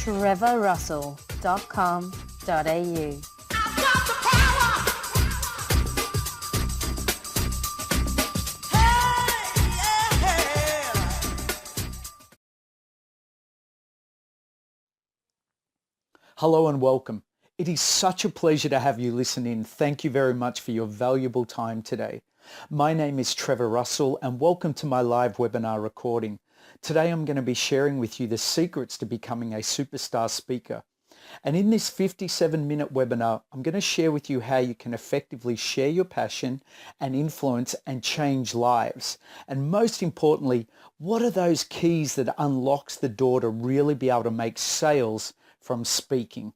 trevorrussell.com.au. Hello and welcome. It is such a pleasure to have you listen in. Thank you very much for your valuable time today. My name is Trevor Russell and welcome to my live webinar recording. Today I'm going to be sharing with you the secrets to becoming a superstar speaker. And in this 57-minute webinar, I'm going to share with you how you can effectively share your passion and influence and change lives. And most importantly, what are those keys that unlocks the door to really be able to make sales from speaking?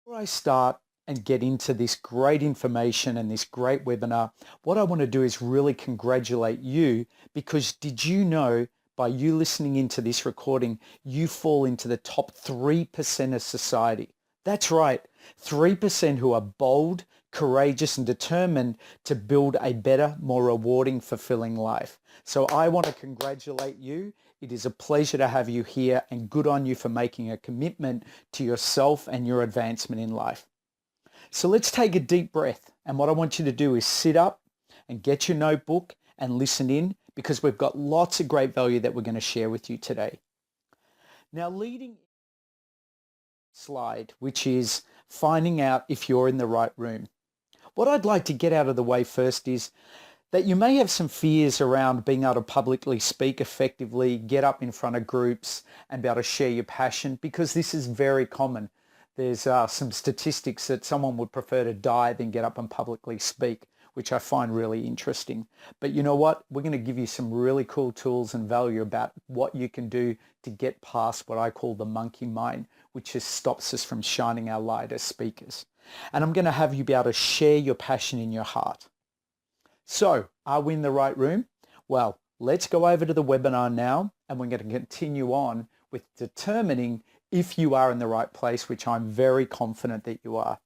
Before I start and get into this great information and this great webinar, what I want to do is really congratulate you, because did you know by you listening into this recording, you fall into the top 3% of society. That's right, 3% who are bold, courageous and determined to build a better, more rewarding, fulfilling life. So I want to congratulate you. It is a pleasure to have you here and good on you for making a commitment to yourself and your advancement in life. So let's take a deep breath. And what I want you to do is sit up and get your notebook and listen in, because we've got lots of great value that we're going to share with you today. Now, leading slide, which is finding out if you're in the right room. What I'd like to get out of the way first is that you may have some fears around being able to publicly speak effectively, get up in front of groups and be able to share your passion, because this is very common. There's some statistics that someone would prefer to die than get up and publicly speak, which I find really interesting. But you know what? We're going to give you some really cool tools and value about what you can do to get past what I call the monkey mind, which just stops us from shining our light as speakers. And I'm going to have you be able to share your passion in your heart. So, are we in the right room? Well, let's go over to the webinar now, and we're going to continue on with determining if you are in the right place, which I'm very confident that you are.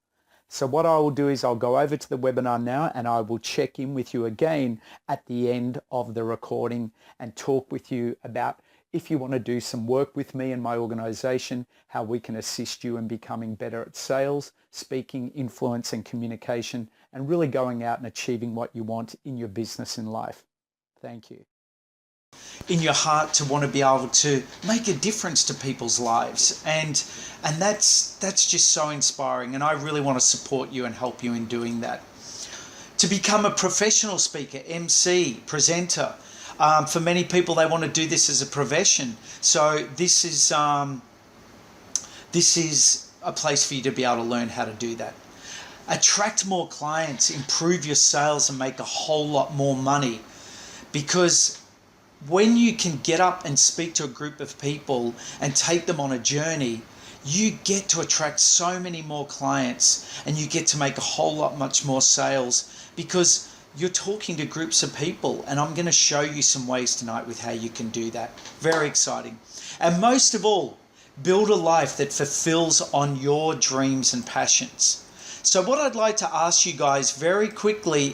So what I will do is I'll go over to the webinar now, and I will check in with you again at the end of the recording and talk with you about if you want to do some work with me and my organization, how we can assist you in becoming better at sales, speaking, influence and communication, and really going out and achieving what you want in your business and life. Thank you. In your heart to want to be able to make a difference to people's lives, and that's just so inspiring, and I really want to support you and help you in doing that. To become a professional speaker, MC, presenter, for many people they want to do this as a profession. So this is a place for you to be able to learn how to do that. Attract more clients, improve your sales and make a whole lot more money, because when you can get up and speak to a group of people and take them on a journey, you get to attract so many more clients and you get to make a whole lot much more sales, because you're talking to groups of people, and I'm going to show you some ways tonight with how you can do that. Very exciting. And most of all, build a life that fulfills on your dreams and passions. So what I'd like to ask you guys very quickly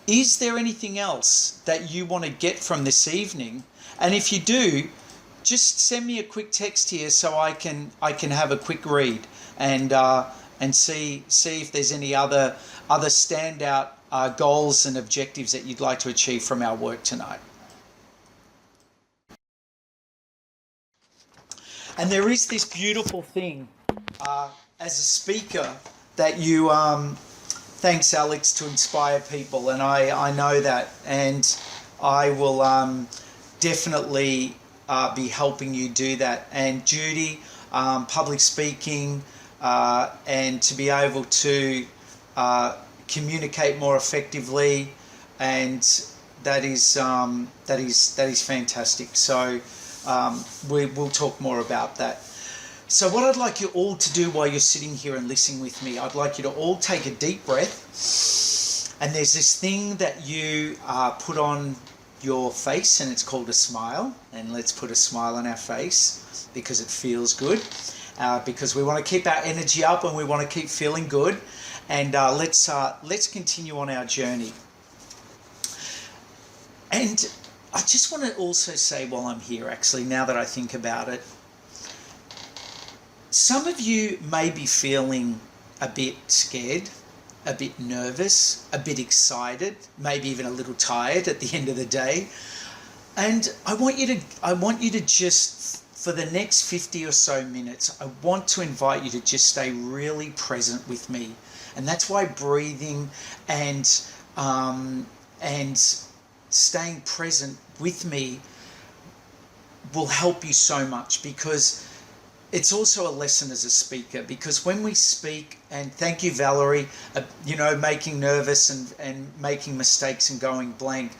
is there anything else that you want to get from this evening? And if you do, just send me a quick text here so I can have a quick read and see if there's any other standout goals and objectives that you'd like to achieve from our work tonight. And there is this beautiful thing as a speaker that you thanks Alex, to inspire people, and I know that, and I will definitely be helping you do that. And Judy, public speaking, and to be able to communicate more effectively, and that is fantastic. So we'll talk more about that. So what I'd like you all to do while you're sitting here and listening with me, I'd like you to all take a deep breath, and there's this thing that you put on your face, and it's called a smile. And let's put a smile on our face because it feels good, because we want to keep our energy up and we want to keep feeling good. And let's continue on our journey. And I just want to also say while I'm here, actually, now that I think about it, some of you may be feeling a bit scared, a bit nervous, a bit excited, maybe even a little tired at the end of the day. And I want you to just, for the next 50 or so minutes, I want to invite you to just stay really present with me. And that's why breathing and staying present with me will help you so much, because it's also a lesson as a speaker. Because when we speak, and thank you, Valerie, making nervous and making mistakes and going blank,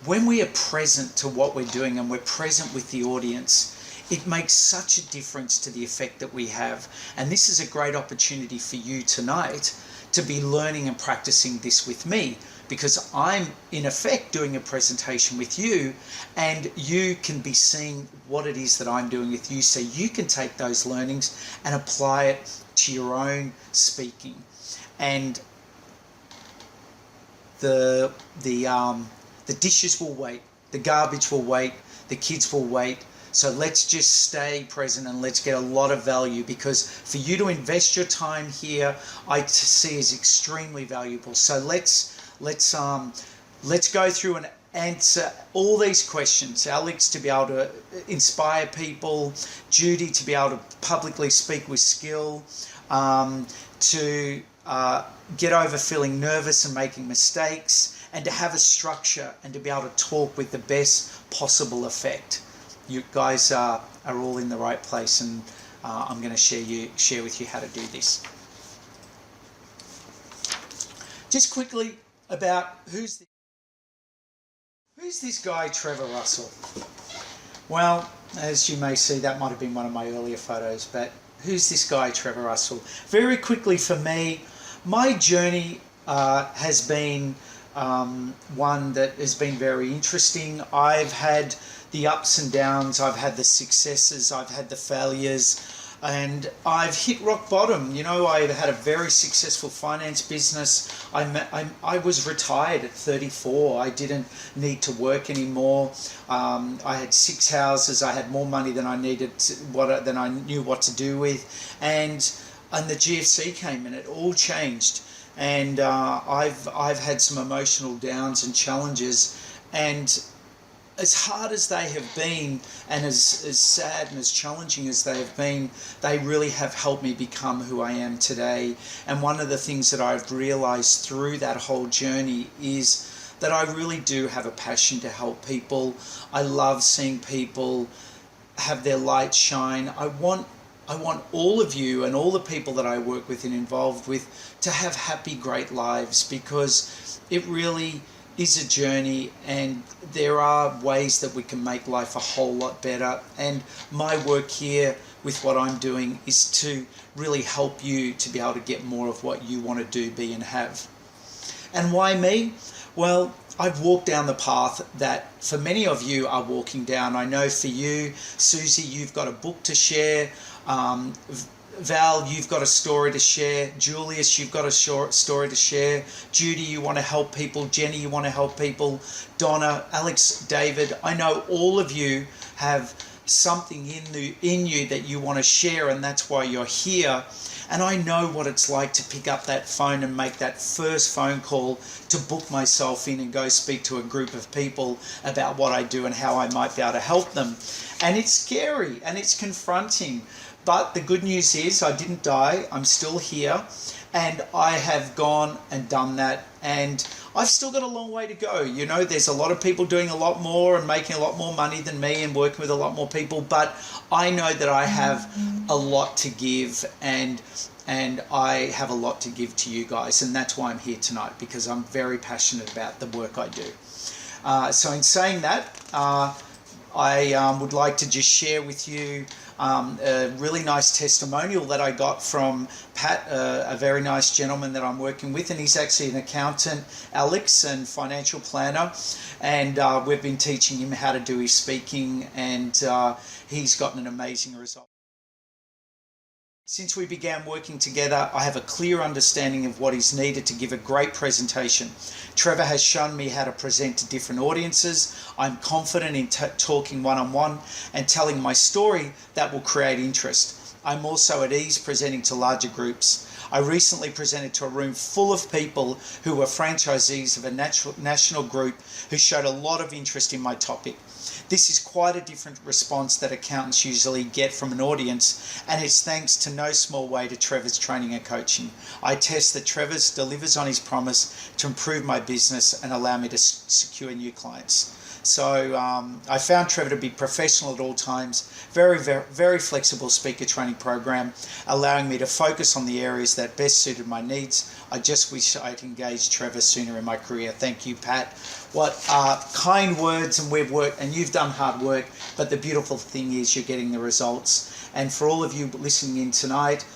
when we are present to what we're doing and we're present with the audience, it makes such a difference to the effect that we have. And this is a great opportunity for you tonight to be learning and practicing this with me, because I'm in effect doing a presentation with you, and you can be seeing what it is that I'm doing with you, so you can take those learnings and apply it to your own speaking. And the dishes will wait, the garbage will wait, the kids will wait. So let's just stay present and let's get a lot of value, because for you to invest your time here, I see is extremely valuable. So let's go through and answer all these questions. Alex, to be able to inspire people, Judy, to be able to publicly speak with skill, to get over feeling nervous and making mistakes, and to have a structure and to be able to talk with the best possible effect. You guys are all in the right place, and I'm going to share with you how to do this. Just quickly about who's this guy, Trevor Russell. Well, as you may see, that might have been one of my earlier photos, but who's this guy, Trevor Russell? Very quickly for me, my journey has been one that has been very interesting. I've had the ups and downs, I've had the successes, I've had the failures, and I've hit rock bottom. I had a very successful finance business. I was retired at 34. I didn't need to work anymore. I had 6 houses. I had more money than I needed, than I knew what to do with, and the GFC came and it all changed. And I've had some emotional downs and challenges, and as hard as they have been, and as sad and as challenging as they have been, they really have helped me become who I am today. And one of the things that I've realized through that whole journey is that I really do have a passion to help people. I love seeing people have their light shine. I want all of you and all the people that I work with and involved with to have happy, great lives, because it really is a journey, and there are ways that we can make life a whole lot better. And my work here with what I'm doing is to really help you to be able to get more of what you want to do, be, and have. And why me? Well, I've walked down the path that for many of you are walking down. I know for you, Susie, you've got a book to share. Val, you've got a story to share. Julius, you've got a short story to share. Judy, you want to help people. Jenny, you want to help people. Donna, Alex, David, I know all of you have something in you that you want to share, and that's why you're here. And I know what it's like to pick up that phone and make that first phone call to book myself in and go speak to a group of people about what I do and how I might be able to help them. And it's scary and it's confronting. But the good news is I didn't die. I'm still here, and I have gone and done that, and I've still got a long way to go. There's a lot of people doing a lot more and making a lot more money than me and working with a lot more people, but I know that I have a lot to give, and I have a lot to give to you guys, and that's why I'm here tonight, because I'm very passionate about the work I do. So in saying that, I would like to just share with you a really nice testimonial that I got from Pat, a very nice gentleman that I'm working with, and he's actually an accountant, Alex, and financial planner, and we've been teaching him how to do his speaking, and he's gotten an amazing result. Since we began working together, I have a clear understanding of what is needed to give a great presentation. Trevor has shown me how to present to different audiences. I'm confident in talking one-on-one and telling my story that will create interest. I'm also at ease presenting to larger groups. I recently presented to a room full of people who were franchisees of a national group who showed a lot of interest in my topic. This is quite a different response that accountants usually get from an audience, and it's thanks to no small way to Trevor's training and coaching. I attest that Trevor delivers on his promise to improve my business and allow me to secure new clients. So I found Trevor to be professional at all times, very flexible speaker training program, allowing me to focus on the areas that best suited my needs. I just wish I'd engaged Trevor sooner in my career. Thank you, Pat. What kind words, and we've worked, and you've done hard work, but the beautiful thing is you're getting the results. And for all of you listening in tonight,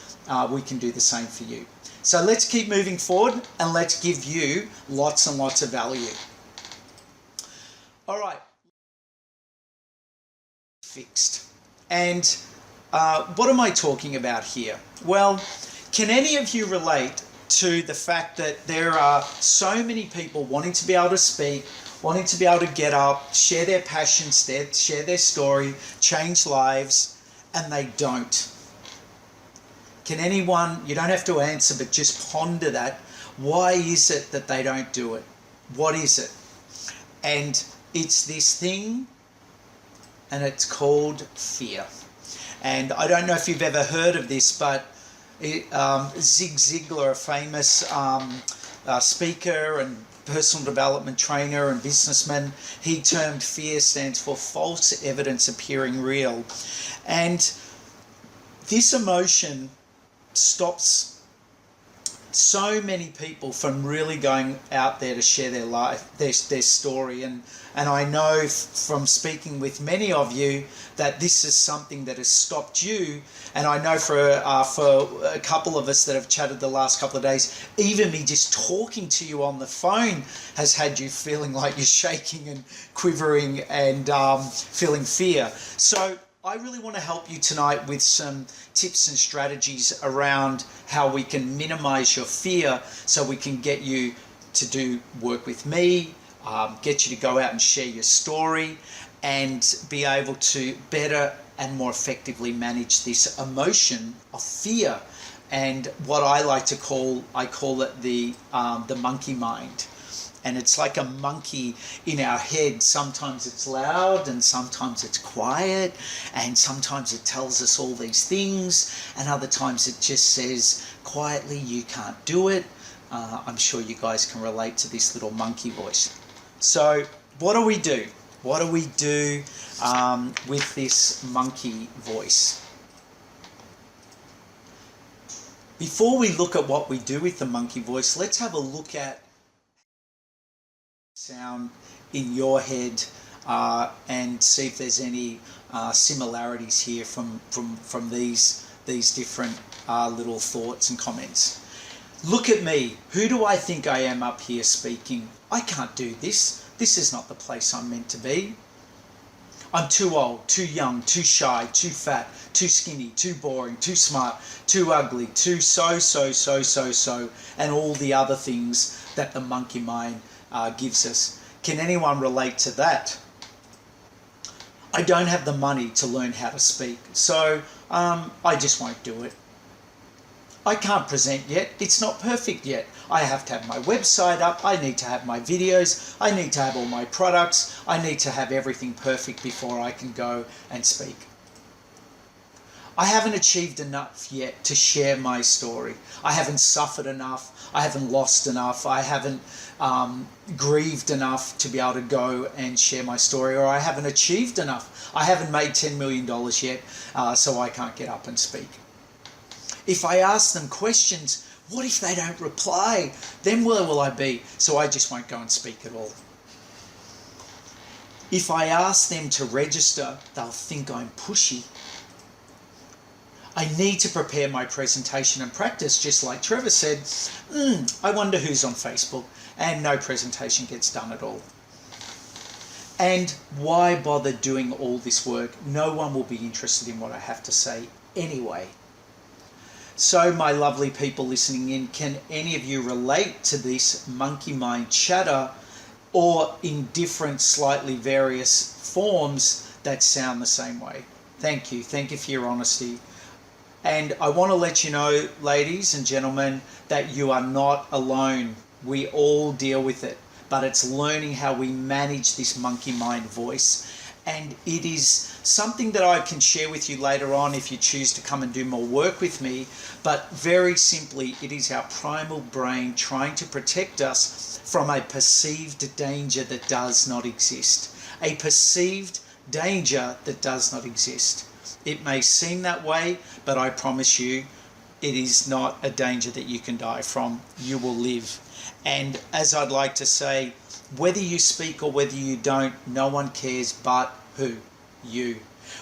we can do the same for you. So let's keep moving forward and let's give you lots and lots of value. All right, fixed. And what am I talking about here? Well, can any of you relate to the fact that there are so many people wanting to be able to speak, wanting to be able to get up, share their passions, share their story, change lives, and they don't? Can anyone, you don't have to answer, but just ponder that. Why is it that they don't do it? What is it? And it's this thing, and it's called fear. And I don't know if you've ever heard of this, but Zig Ziglar, a famous speaker and personal development trainer and businessman, he termed fear stands for false evidence appearing real. And this emotion stops so many people from really going out there to share their life, their story. And I know from speaking with many of you that this is something that has stopped you. And I know for a couple of us that have chatted the last couple of days, even me just talking to you on the phone has had you feeling like you're shaking and quivering and feeling fear. So I really want to help you tonight with some tips and strategies around how we can minimize your fear so we can get you to do work with me, get you to go out and share your story and be able to better and more effectively manage this emotion of fear. And what I like to call, I call it the monkey mind. And it's like a monkey in our head. Sometimes it's loud and sometimes it's quiet, and sometimes it tells us all these things, and other times it just says quietly, you can't do it. I'm sure you guys can relate to this little monkey voice. So what do we do? What do we do with this monkey voice? Before we look at what we do with the monkey voice, let's have a look at sound in your head and see if there's any similarities here from these different little thoughts and comments. Look at me. Who do I think I am up here speaking? I can't do this. This is not the place I'm meant to be. I'm too old, too young, too shy, too fat, too skinny, too boring, too smart, too ugly, too so, and all the other things that the monkey mind gives us. Can anyone relate to that? I don't have the money to learn how to speak, so I just won't do it. I can't present yet. It's not perfect yet. I have to have my website up. I need to have my videos. I need to have all my products. I need to have everything perfect before I can go and speak. I haven't achieved enough yet to share my story. I haven't suffered enough. I haven't lost enough. I haven't grieved enough to be able to go and share my story, or I haven't achieved enough. I haven't made $10 million yet, so I can't get up and speak. If I ask them questions, what if they don't reply? Then where will I be? So I just won't go and speak at all. If I ask them to register, they'll think I'm pushy. I need to prepare my presentation and practice, just like Trevor said. I wonder who's on Facebook, and no presentation gets done at all. And why bother doing all this work? No one will be interested in what I have to say anyway. So, my lovely people listening in, can any of you relate to this monkey mind chatter, or in different, slightly various forms that sound the same way? Thank you. Thank you for your honesty. And I want to let you know, ladies and gentlemen, that you are not alone. We all deal with it, but it's learning how we manage this monkey mind voice. And it is something that I can share with you later on if you choose to come and do more work with me. But very simply, it is our primal brain trying to protect us from a perceived danger that does not exist. A perceived danger that does not exist. It may seem that way, but I promise you, it is not a danger that you can die from. You will live. And as I'd like to say, whether you speak or whether you don't, no one cares but who? You.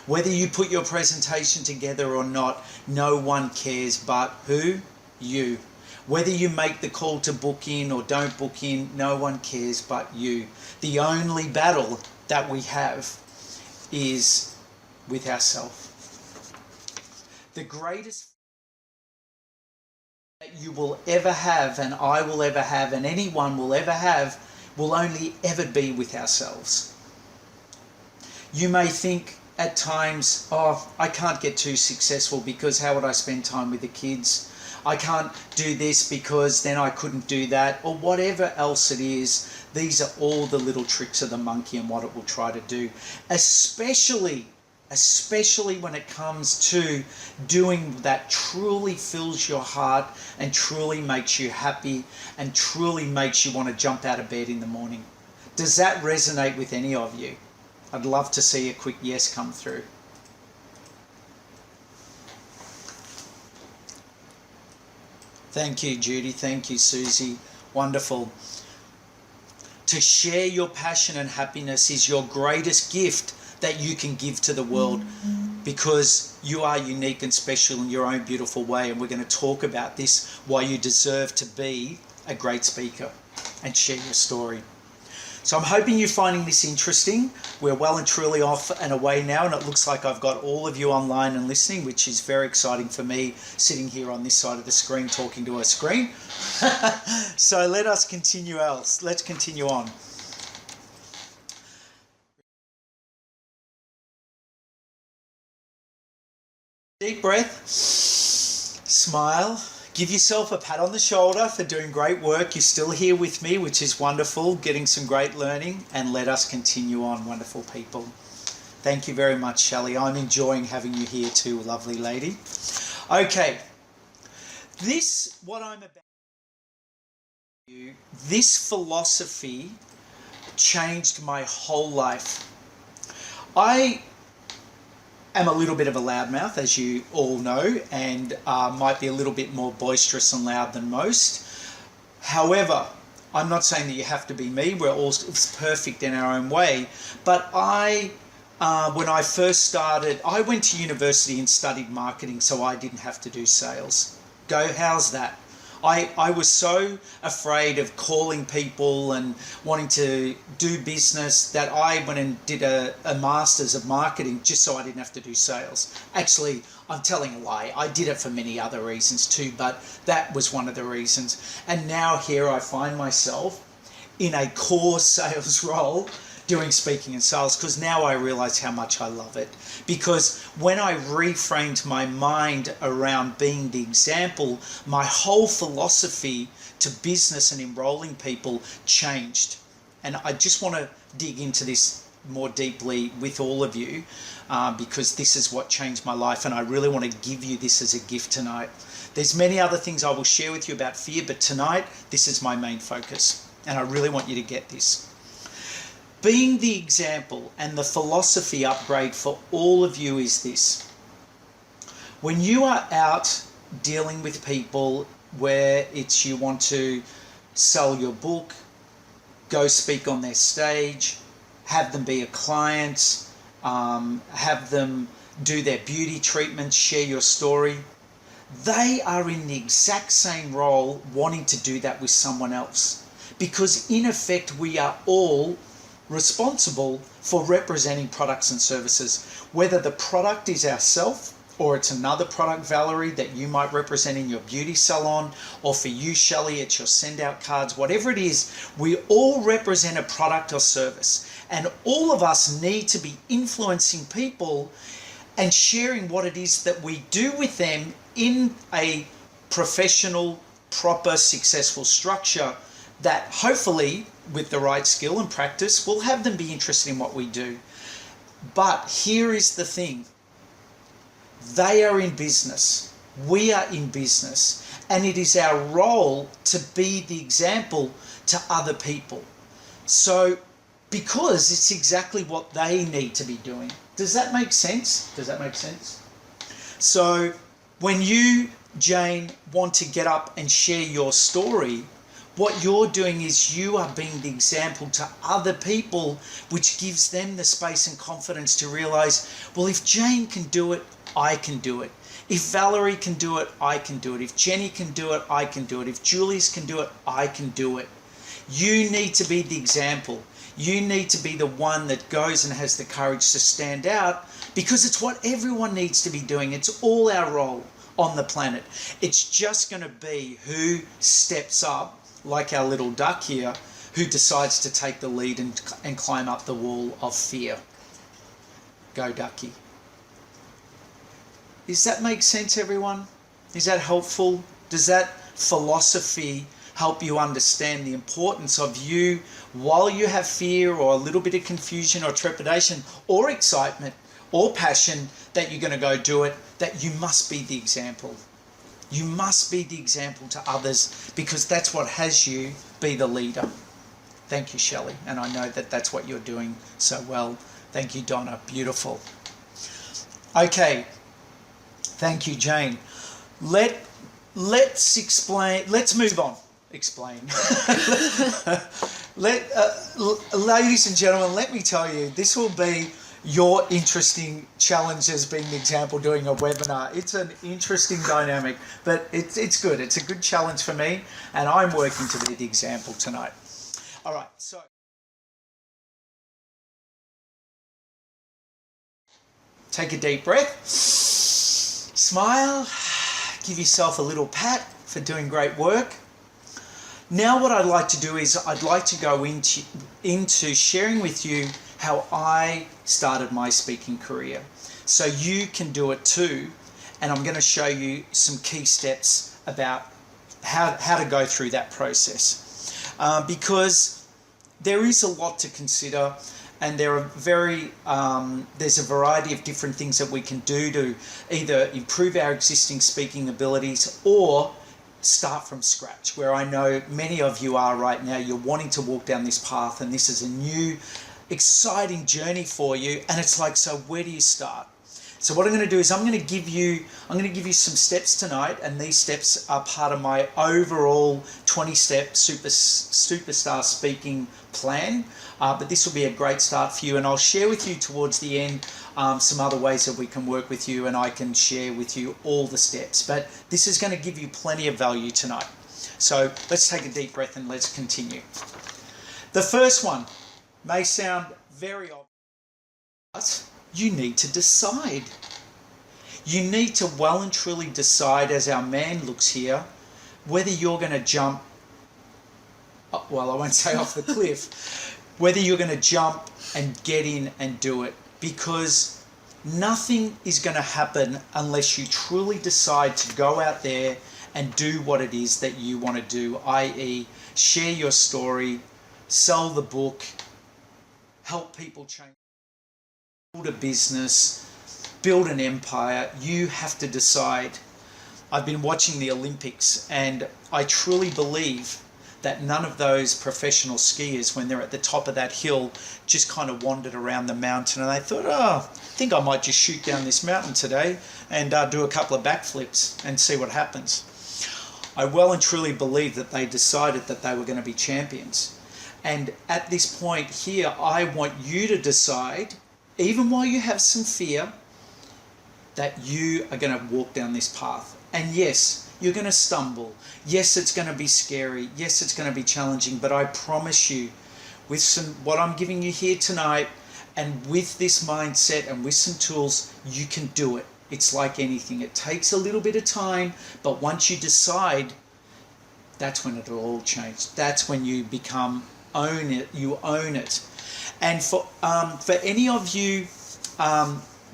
Whether you put your presentation together or not, no one cares but who? You. Whether you make the call to book in or don't book in, no one cares but you. The only battle that we have is with ourselves. The greatest that you will ever have, and I will ever have, and anyone will ever have, will only ever be with ourselves. You may think at times, oh, I can't get too successful because how would I spend time with the kids? I can't do this because then I couldn't do that, or whatever else it is. These are all the little tricks of the monkey and what it will try to do, especially when it comes to doing that truly fills your heart and truly makes you happy and truly makes you want to jump out of bed in the morning. Does that resonate with any of you? I'd love to see a quick yes come through. Thank you, Judy. Thank you, Susie. Wonderful. To share your passion and happiness is your greatest gift that you can give to the world, because you are unique and special in your own beautiful way, and we're going to talk about this, why you deserve to be a great speaker and share your story. So I'm hoping you're finding this interesting. We're well and truly off and away now, and it looks like I've got all of you online and listening, which is very exciting for me, sitting here on this side of the screen talking to a screen. So let's continue on. Deep breath, smile, give yourself a pat on the shoulder for doing great work. You're still here with me, which is wonderful, getting some great learning, and let us continue on, wonderful people. Thank you very much, Shelley. I'm enjoying having you here too, lovely lady. Okay, what I'm about to you, this philosophy changed my whole life. I am a little bit of a loudmouth, as you all know, and might be a little bit more boisterous and loud than most. However, I'm not saying that you have to be me. We're all perfect in our own way. But when I first started, I went to university and studied marketing, so I didn't have to do sales. How's that? I was so afraid of calling people and wanting to do business that I went and did a master's of marketing just so I didn't have to do sales. Actually, I'm telling a lie. I did it for many other reasons too, but that was one of the reasons. And now here I find myself in a core sales role doing speaking and sales, because now I realize how much I love it. Because when I reframed my mind around being the example, my whole philosophy to business and enrolling people changed. And I just want to dig into this more deeply with all of you, because this is what changed my life, and I really want to give you this as a gift tonight. There's many other things I will share with you about fear, but tonight this is my main focus, and I really want you to get this. Being the example and the philosophy upgrade for all of you is this. When you are out dealing with people, where it's you want to sell your book, go speak on their stage, have them be a client, have them do their beauty treatment, share your story, they are in the exact same role wanting to do that with someone else. Because in effect, we are all responsible for representing products and services, whether the product is ourself or it's another product, Valerie, that you might represent in your beauty salon, or for you, Shelley, it's your send out cards, whatever it is, we all represent a product or service. And all of us need to be influencing people and sharing what it is that we do with them in a professional, proper, successful structure that hopefully, with the right skill and practice, will have them be interested in what we do. But here is the thing. They are in business. We are in business. And it is our role to be the example to other people. So, because it's exactly what they need to be doing. Does that make sense? Does that make sense? So, when you, Jane, want to get up and share your story, what you're doing is you are being the example to other people, which gives them the space and confidence to realize, well, if Jane can do it, I can do it. If Valerie can do it, I can do it. If Jenny can do it, I can do it. If Julius can do it, I can do it. You need to be the example. You need to be the one that goes and has the courage to stand out, because it's what everyone needs to be doing. It's all our role on the planet. It's just going to be who steps up, like our little duck here, who decides to take the lead and climb up the wall of fear. Go, ducky. Does that make sense, everyone? Is that helpful? Does that philosophy help you understand the importance of you, while you have fear or a little bit of confusion or trepidation or excitement or passion, that you're going to go do it, that you must be the example. You must be the example to others, because that's what has you be the leader. Thank you, Shelley. And I know that that's what you're doing so well. Thank you, Donna. Beautiful. Okay. Thank you, Jane. Let's explain. Let's move on. Explain. Ladies and gentlemen, let me tell you, this will be your interesting challenges being the example doing a webinar. It's an interesting dynamic, but it's good. It's a good challenge for me, and I'm working to be the example tonight. All right, so take a deep breath, smile, give yourself a little pat for doing great work. Now what I'd like to do is I'd like to go into sharing with you how I started my speaking career, so you can do it too. And I'm going to show you some key steps about how to go through that process, because there is a lot to consider, and there's a variety of different things that we can do to either improve our existing speaking abilities or start from scratch, where I know many of you are right now. You're wanting to walk down this path, and this is a new exciting journey for you, and it's like, so where do you start? So what I'm going to do is I'm going to give you some steps tonight, and these steps are part of my overall 20-step superstar speaking plan. But this will be a great start for you, and I'll share with you towards the end some other ways that we can work with you, and I can share with you all the steps. But this is going to give you plenty of value tonight. So let's take a deep breath and let's continue. The first one may sound very obvious, but you need to decide. You need to well and truly decide, as our man looks here, whether you're going to jump, well, I won't say off the cliff, whether you're going to jump and get in and do it, because nothing is going to happen unless you truly decide to go out there and do what it is that you want to do, i.e. share your story, sell the book, help people change, build a business, build an empire. You have to decide. I've been watching the Olympics, and I truly believe that none of those professional skiers, when they're at the top of that hill, just kind of wandered around the mountain and they thought, I think I might just shoot down this mountain today and do a couple of backflips and see what happens. I well and truly believe that they decided that they were going to be champions. And at this point here, I want you to decide, even while you have some fear, that you are going to walk down this path. And yes, you're going to stumble. Yes, it's going to be scary. Yes, it's going to be challenging. But I promise you, with what I'm giving you here tonight, and with this mindset and with some tools, you can do it. It's like anything. It takes a little bit of time, but once you decide, that's when it'll all change. That's when you own it. You own it. And for any of you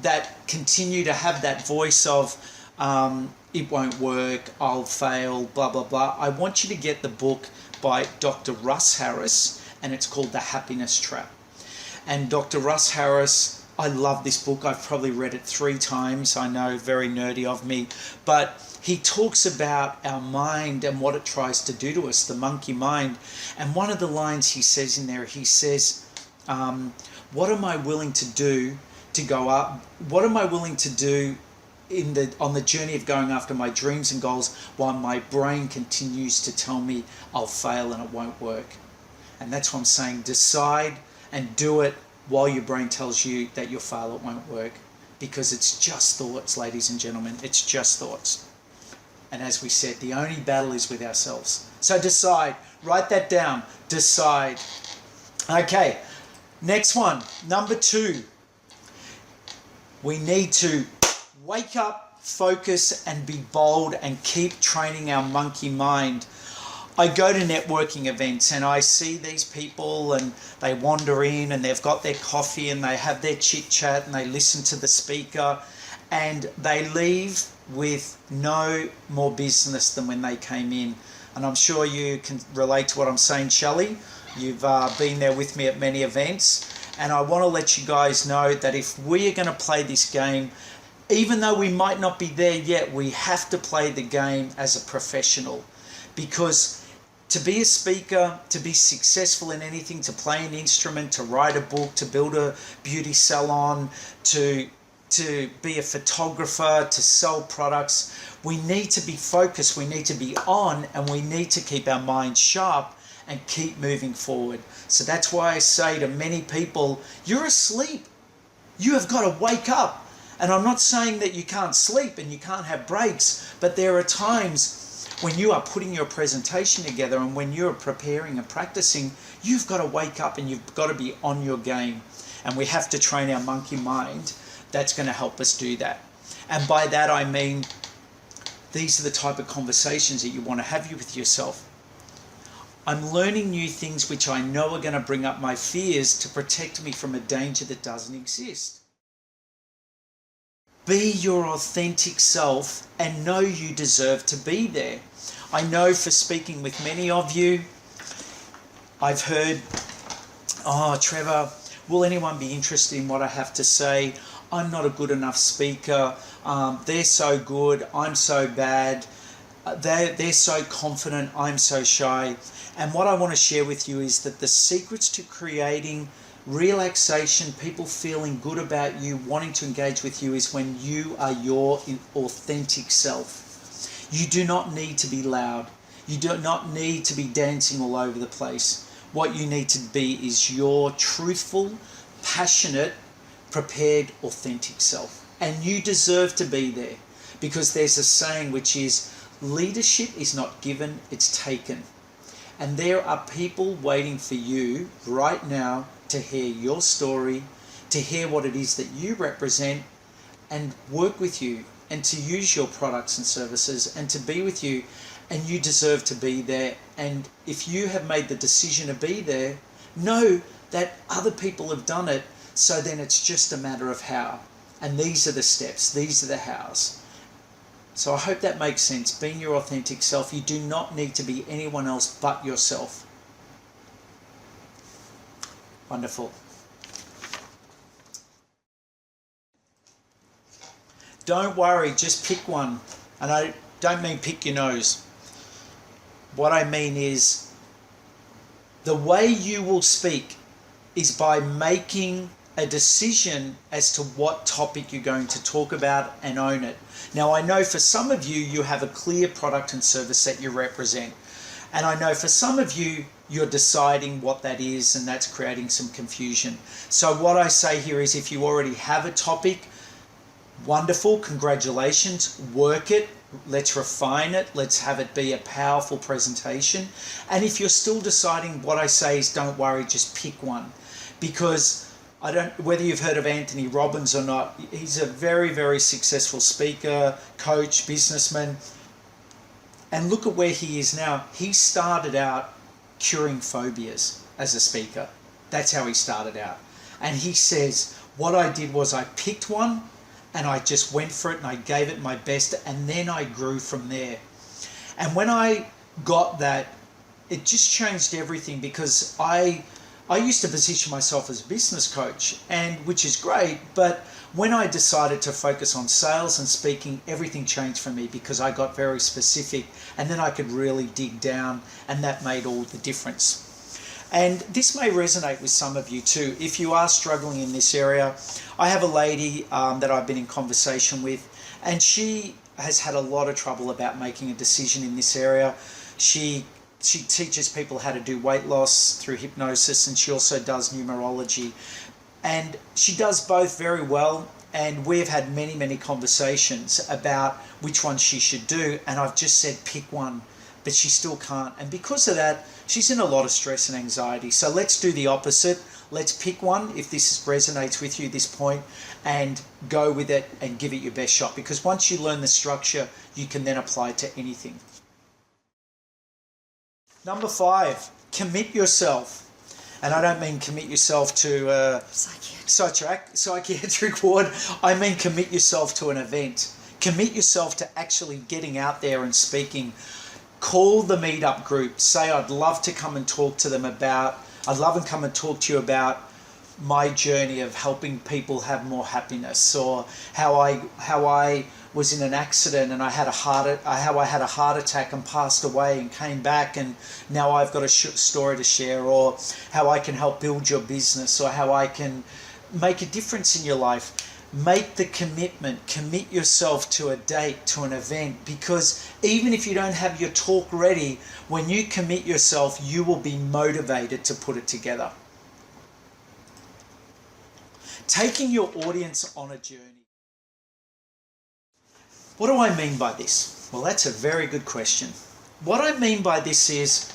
that continue to have that voice of it won't work, I'll fail, blah, blah, blah, I want you to get the book by Dr. Russ Harris, and it's called The Happiness Trap. And Dr. Russ Harris, I love this book. I've probably read it 3 times. I know, very nerdy of me. But he talks about our mind and what it tries to do to us, the monkey mind. And one of the lines he says in there, he says, what am I willing to do to go up? What am I willing to do on the journey of going after my dreams and goals while my brain continues to tell me I'll fail and it won't work? And that's what I'm saying. Decide and do it while your brain tells you that you'll fail, it won't work. Because it's just thoughts, ladies and gentlemen. It's just thoughts. And as we said, the only battle is with ourselves. So decide. Write that down. Decide. Okay. Next one. Number 2. We need to wake up, focus, and be bold and keep training our monkey mind. I go to networking events and I see these people and they wander in and they've got their coffee and they have their chit chat and they listen to the speaker and they leave with no more business than when they came in. And I'm sure you can relate to what I'm saying, Shelley. You've been there with me at many events. And I want to let you guys know that if we are going to play this game, even though we might not be there yet, we have to play the game as a professional. Because to be a speaker, to be successful in anything, to play an instrument, to write a book, to build a beauty salon, to be a photographer, to sell products, we need to be focused, we need to be on, and we need to keep our mind sharp and keep moving forward. So that's why I say to many people, you're asleep. You have got to wake up. And I'm not saying that you can't sleep and you can't have breaks, but there are times when you are putting your presentation together and when you're preparing and practicing, you've got to wake up and you've got to be on your game. And we have to train our monkey mind. That's going to help us do that. And by that I mean, these are the type of conversations that you want to have with yourself. I'm learning new things which I know are going to bring up my fears to protect me from a danger that doesn't exist. Be your authentic self and know you deserve to be there. I know for speaking with many of you, I've heard, oh, Trevor, will anyone be interested in what I have to say? I'm not a good enough speaker. They're so good. I'm so bad. They're so confident. I'm so shy. And what I want to share with you is that the secrets to creating relaxation, people feeling good about you, wanting to engage with you, is when you are your authentic self. You do not need to be loud. You do not need to be dancing all over the place. What you need to be is your truthful, passionate, prepared, authentic self. And you deserve to be there, because there's a saying which is, leadership is not given, it's taken. And there are people waiting for you right now to hear your story, to hear what it is that you represent, and work with you, and to use your products and services, and to be with you. And you deserve to be there. And if you have made the decision to be there, know that other people have done it, so then it's just a matter of how. And these are the steps, these are the hows. So I hope that makes sense. Being your authentic self, you do not need to be anyone else but yourself. Wonderful. Don't worry, just pick one. And I don't mean pick your nose. What I mean is, the way you will speak is by making a decision as to what topic you're going to talk about and own it. Now, I know for some of you, you have a clear product and service that you represent. And I know for some of you, you're deciding what that is, and that's creating some confusion. So what I say here is, if you already have a topic, wonderful, congratulations, work it, let's refine it, let's have it be a powerful presentation. And if you're still deciding, what I say is, don't worry, just pick one. Because I don't whether you've heard of Anthony Robbins or not. He's a very, very successful speaker, coach, businessman. And look at where he is now. He started out curing phobias as a speaker. That's how he started out. And he says, what I did was I picked one and I just went for it and I gave it my best, and then I grew from there. And when I got that, it just changed everything, because I used to position myself as a business coach, and which is great, but when I decided to focus on sales and speaking, everything changed for me, because I got very specific, and then I could really dig down, and that made all the difference. And this may resonate with some of you too. If you are struggling in this area, I have a lady that I've been in conversation with, and she has had a lot of trouble about making a decision in this area. She teaches people how to do weight loss through hypnosis, and she also does numerology. And she does both very well, and we've had many, many conversations about which one she should do, and I've just said pick one, but she still can't. And because of that, she's in a lot of stress and anxiety. So let's do the opposite. Let's pick one, if this resonates with you at this point, and go with it and give it your best shot, because once you learn the structure, you can then apply it to anything. Number 5, commit yourself. And I don't mean commit yourself to psychiatric ward. I mean commit yourself to an event. Commit yourself to actually getting out there and speaking. Call the meetup group. Say, I'd love to come and talk to them about, I'd love to come and talk to you about my journey of helping people have more happiness, or how I was in an accident and how I had a heart attack and passed away and came back, and now I've got a story to share, or how I can help build your business, or how I can make a difference in your life. Make the commitment. Commit yourself to a date, to an event, because even if you don't have your talk ready, when you commit yourself, you will be motivated to put it together. Taking your audience on a journey. What do I mean by this? Well, that's a very good question. What I mean by this is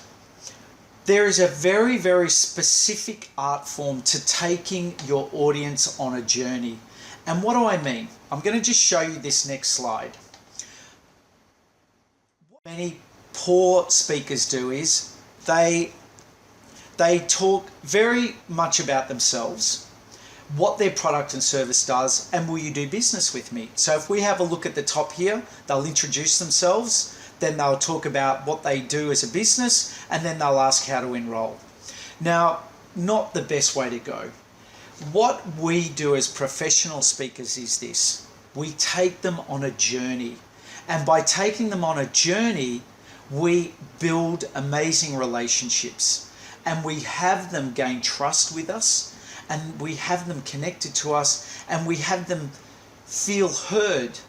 there is a very, very specific art form to taking your audience on a journey. And what do I mean? I'm going to just show you this next slide. What many poor speakers do is they talk very much about themselves, what their product and service does, and will you do business with me? So if we have a look at the top here, they'll introduce themselves, then they'll talk about what they do as a business, and then they'll ask how to enroll. Now, not the best way to go. What we do as professional speakers is this. We take them on a journey. And by taking them on a journey, we build amazing relationships. And we have them gain trust with us. And we have them connected to us. And we have them feel heard.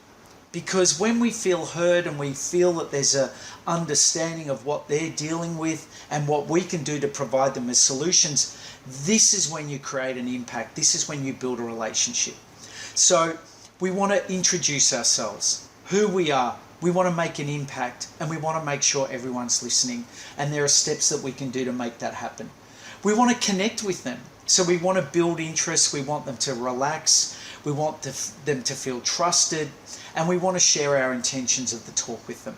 Because when we feel heard and we feel that there's an understanding of what they're dealing with and what we can do to provide them with solutions, this is when you create an impact. This is when you build a relationship. So we want to introduce ourselves, who we are. We want to make an impact, and we want to make sure everyone's listening. And there are steps that we can do to make that happen. We want to connect with them. So we want to build interest. We want them to relax. We want them to feel trusted. And we want to share our intentions of the talk with them.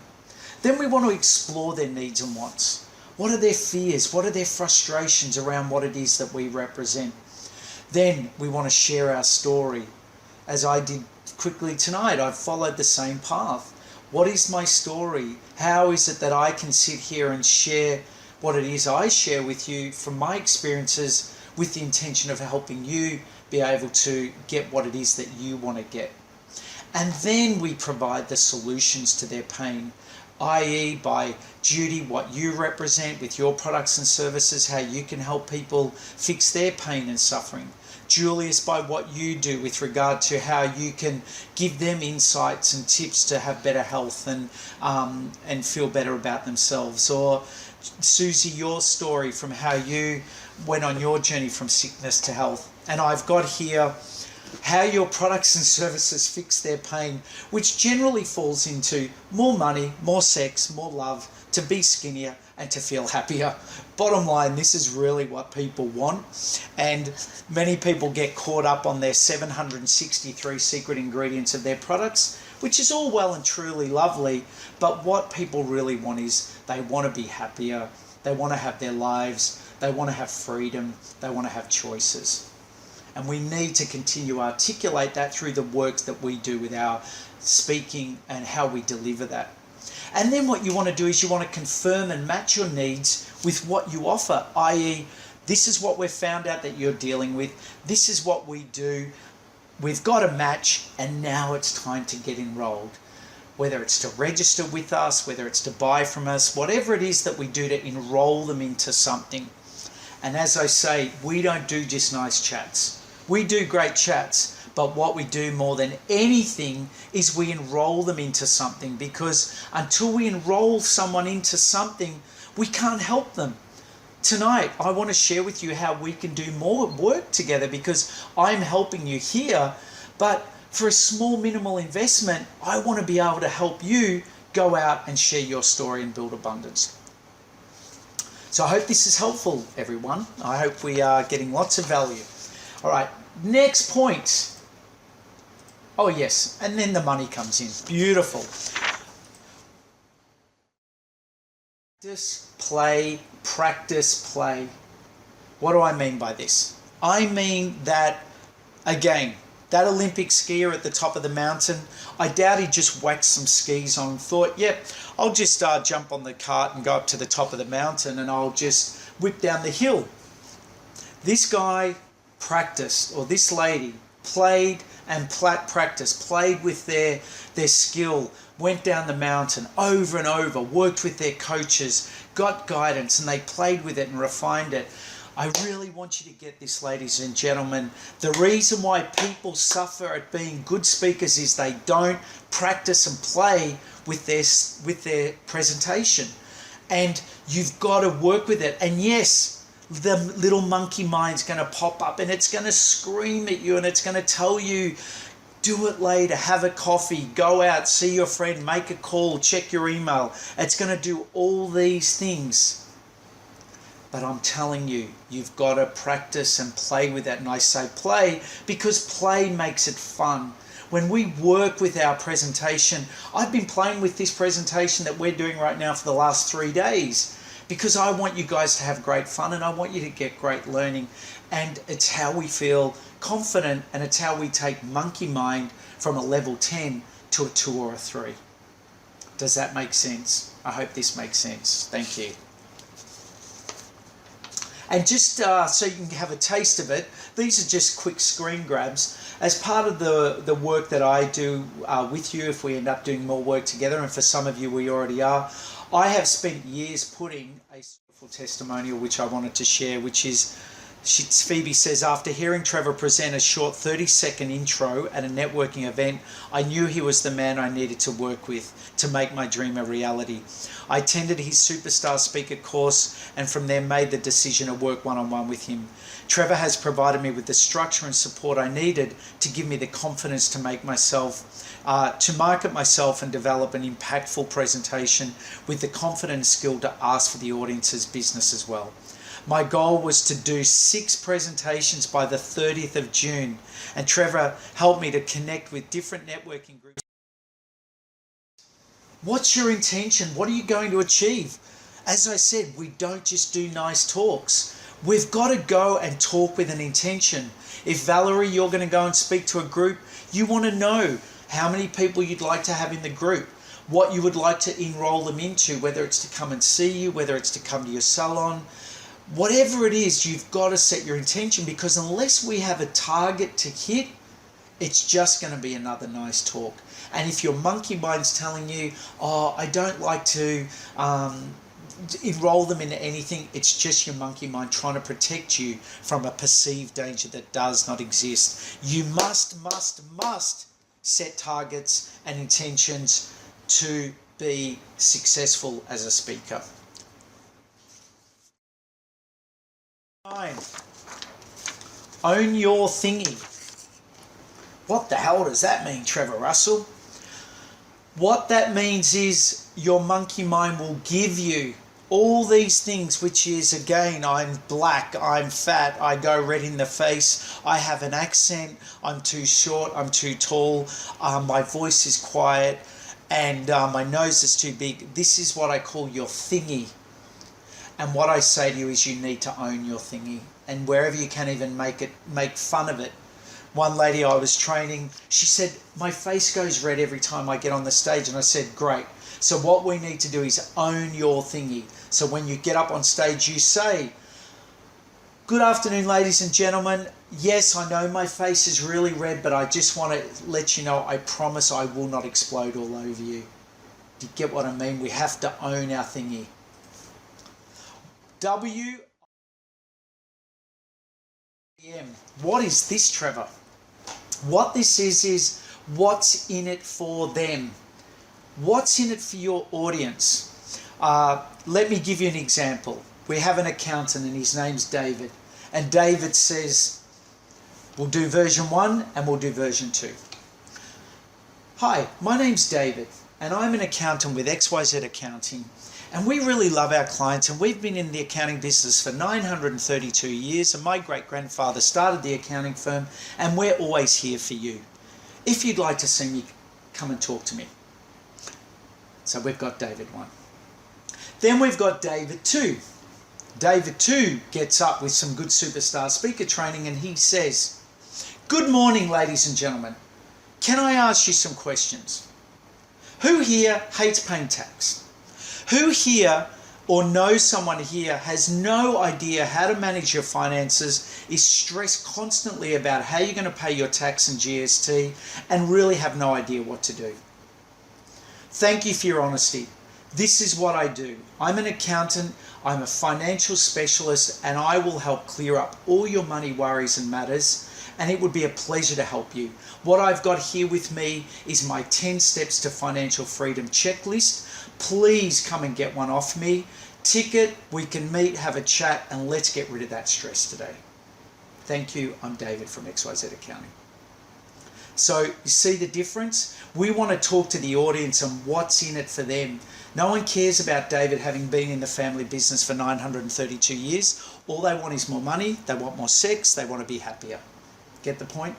Then we want to explore their needs and wants. What are their fears? What are their frustrations around what it is that we represent? Then we want to share our story. As I did quickly tonight, I've followed the same path. What is my story? How is it that I can sit here and share what it is I share with you from my experiences, with the intention of helping you be able to get what it is that you want to get? And then we provide the solutions to their pain, i.e. by Judy, what you represent with your products and services, how you can help people fix their pain and suffering. Julius, by what you do with regard to how you can give them insights and tips to have better health and feel better about themselves. Or Susie, your story from how you went on your journey from sickness to health. And I've got here how your products and services fix their pain, which generally falls into more money, more sex, more love, to be skinnier and to feel happier. Bottom line, this is really what people want, and many people get caught up on their 763 secret ingredients of their products, which is all well and truly lovely, but what people really want is they want to be happier, they want to have their lives, they want to have freedom, they want to have choices. And we need to continue to articulate that through the work that we do with our speaking and how we deliver that. And then what you want to do is you want to confirm and match your needs with what you offer, i.e., this is what we've found out that you're dealing with, this is what we do, we've got a match, and now it's time to get enrolled. Whether it's to register with us, whether it's to buy from us, whatever it is that we do to enroll them into something. And as I say, we don't do just nice chats. We do great chats, but what we do more than anything is we enroll them into something, because until we enroll someone into something, we can't help them. Tonight, I want to share with you how we can do more work together, because I'm helping you here, but for a small minimal investment, I want to be able to help you go out and share your story and build abundance. So I hope this is helpful, everyone. I hope we are getting lots of value. All right, next point. Oh yes, and then the money comes in. Beautiful. Practice, play. What do I mean by this? I mean that, again, that Olympic skier at the top of the mountain, I doubt he just whacked some skis on and thought, yep, I'll just jump on the cart and go up to the top of the mountain and I'll just whip down the hill. This guy practiced, or this lady played and practiced, played with their skill, went down the mountain over and over, worked with their coaches, got guidance, and they played with it and refined it. I really want you to get this, ladies and gentlemen. The reason why people suffer at being good speakers is they don't practice and play with their presentation. And you've got to work with it. And yes, the little monkey mind's going to pop up and it's going to scream at you and it's going to tell you, do it later, have a coffee, go out, see your friend, make a call, check your email. It's going to do all these things. But I'm telling you, you've got to practice and play with that. And I say play because play makes it fun. When we work with our presentation, I've been playing with this presentation that we're doing right now for the last 3 days because I want you guys to have great fun and I want you to get great learning. And it's how we feel confident, and it's how we take monkey mind from a level 10 to a 2 or a 3. Does that make sense? I hope this makes sense. Thank you. And just so you can have a taste of it, these are just quick screen grabs. As part of the work that I do with you, if we end up doing more work together, and for some of you we already are, I have spent years putting a beautiful testimonial which I wanted to share, which is, Phoebe says, after hearing Trevor present a short 30-second intro at a networking event, I knew he was the man I needed to work with to make my dream a reality. I attended his Superstar Speaker course and from there made the decision to work one-on-one with him. Trevor has provided me with the structure and support I needed to give me the confidence to make myself, to market myself and develop an impactful presentation with the confidence skill to ask for the audience's business as well. My goal was to do 6 presentations by the 30th of June, and Trevor helped me to connect with different networking groups. What's your intention? What are you going to achieve? As I said, we don't just do nice talks. We've got to go and talk with an intention. If Valerie, you're going to go and speak to a group, you want to know how many people you'd like to have in the group, what you would like to enroll them into, whether it's to come and see you, whether it's to come to your salon. Whatever it is, you've got to set your intention, because unless we have a target to hit, it's just going to be another nice talk. And if your monkey mind's telling you, oh, I don't like to enroll them into anything, it's just your monkey mind trying to protect you from a perceived danger that does not exist. You must set targets and intentions to be successful as a speaker. 9. Own your thingy. What the hell does that mean, Trevor Russell? What that means is your monkey mind will give you all these things, which is, again, I'm black, I'm fat, I go red in the face, I have an accent, I'm too short, I'm too tall, my voice is quiet, and my nose is too big. This is what I call your thingy. And what I say to you is you need to own your thingy. And wherever you can, even make fun of it. One lady I was training, she said, my face goes red every time I get on the stage. And I said, great. So what we need to do is own your thingy. So when you get up on stage, you say, good afternoon, ladies and gentlemen. Yes, I know my face is really red, but I just want to let you know, I promise I will not explode all over you. Do you get what I mean? We have to own our thingy. W-M. What is this, Trevor? What this is what's in it for them. What's in it for your audience? Let me give you an example. We have an accountant and his name's David. And David says, we'll do version 1 and we'll do version 2. Hi, my name's David and I'm an accountant with XYZ Accounting. And we really love our clients, and we've been in the accounting business for 932 years, and my great-grandfather started the accounting firm, and we're always here for you. If you'd like to see me, come and talk to me. So we've got David 1. Then we've got David 2. David 2 gets up with some good superstar speaker training, and he says, good morning, ladies and gentlemen. Can I ask you some questions? Who here hates paying tax? Who here or knows someone here has no idea how to manage your finances, is stressed constantly about how you're going to pay your tax and GST, and really have no idea what to do? Thank you for your honesty. This is what I do. I'm an accountant, I'm a financial specialist, and I will help clear up all your money worries and matters, and it would be a pleasure to help you. What I've got here with me is my 10 Steps to Financial Freedom checklist. Please come and get one off me. Tick it, we can meet, have a chat, and let's get rid of that stress today. Thank you. I'm David from XYZ Accounting. So you see the difference? We want to talk to the audience and what's in it for them. No one cares about David having been in the family business for 932 years. All they want is more money, they want more sex, they want to be happier. Get the point?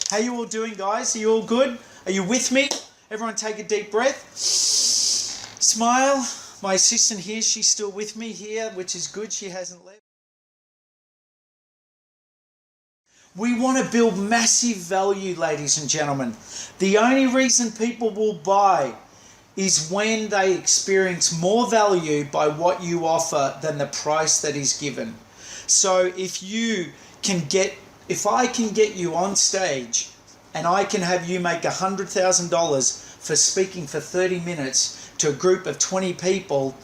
How you all doing, guys? Are you all good? Are you with me? Everyone take a deep breath. Smile. My assistant here, she's still with me here, which is good. She hasn't left. We want to build massive value, ladies and gentlemen. The only reason people will buy is when they experience more value by what you offer than the price that is given. So if I can get you on stage and I can have you make $100,000 for speaking for 30 minutes to a group of 20 people,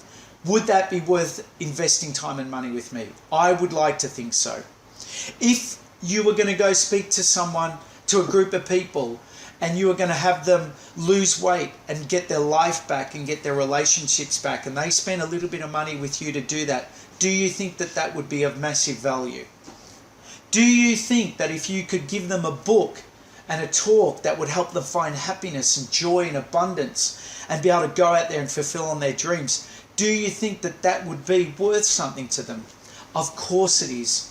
would that be worth investing time and money with me? I would like to think so. If you were going to go speak to someone, to a group of people, and you were going to have them lose weight and get their life back and get their relationships back, and they spend a little bit of money with you to do that, do you think that that would be of massive value? Do you think that if you could give them a book and a talk that would help them find happiness and joy and abundance and be able to go out there and fulfill on their dreams, do you think that that would be worth something to them? Of course it is.